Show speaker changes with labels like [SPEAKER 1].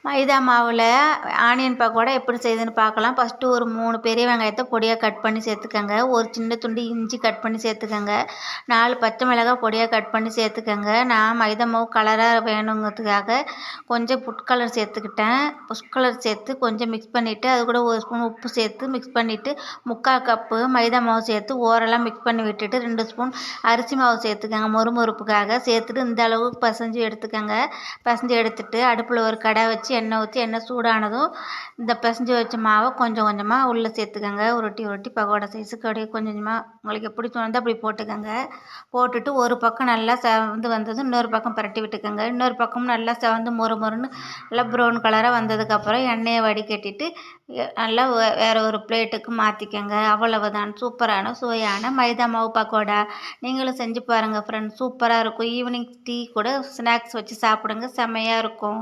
[SPEAKER 1] மைதா மாவில் ஆனியன் பக்கோடா எப்படி செய்யுதுன்னு பார்க்கலாம். ஃபஸ்ட்டு ஒரு 3 பெரிய வெங்காயத்தை பொடியாக கட் பண்ணி சேர்த்துக்கங்க. ஒரு சின்ன துண்டு இஞ்சி கட் பண்ணி சேர்த்துக்கங்க. 4 பச்சை மிளகாய் பொடியாக கட் பண்ணி சேர்த்துக்கங்க. நான் மைதா மாவு கலராக வேணுங்கிறதுக்காக கொஞ்சம் ஃபுட் கலர் சேர்த்துக்கிட்டேன். ஃபுட் கலர் சேர்த்து கொஞ்சம் மிக்ஸ் பண்ணிவிட்டு அது கூட ஒரு ஸ்பூன் உப்பு சேர்த்து மிக்ஸ் பண்ணிவிட்டு 3/4 கப்பு மைதா மாவு சேர்த்து ஓரெல்லாம் மிக்ஸ் பண்ணி விட்டுட்டு 2 ஸ்பூன் அரிசி மாவு சேர்த்துக்கங்க. மொறுமொறுப்புக்காக சேர்த்துட்டு இந்த அளவுக்கு பிசைஞ்சு எடுத்துக்கங்க. பிசைஞ்சு எடுத்துட்டு அடுப்பில் ஒரு கடாய் வச்சு எண்ணெய் ஊற்றி எண்ணெய் சூடானதும் இந்த பிசைஞ்சு வச்ச மாவை கொஞ்சம் கொஞ்சமாக உள்ளே சேர்த்துக்கங்க. உருட்டி உருட்டி பக்கோடா சைஸுக்கு அப்படியே கொஞ்சம் கொஞ்சமாக உங்களுக்கு எப்படி தோணுதோ அப்படி போட்டுக்கங்க. போட்டுட்டு ஒரு பக்கம் நல்லா செவந்து வந்ததும் இன்னொரு பக்கம் பரட்டி விட்டுக்கங்க. இன்னொரு பக்கமும் நல்லா செவந்து மொறுன்னு நல்லா ப்ரௌன் கலராக வந்ததுக்கப்புறம் எண்ணெயை வடிகட்டிட்டு நல்லா வேறு ஒரு பிளேட்டுக்கு மாற்றிக்கங்க. அவ்வளவுதான், சூப்பரான சுவையான மைதா மாவு பக்கோடா. நீங்களும் செஞ்சு பாருங்கள் ஃப்ரெண்ட்ஸ், சூப்பராக இருக்கும். ஈவினிங் டீ கூட ஸ்நாக்ஸ் வச்சு சாப்பிடுங்க, செம்மையாக இருக்கும்.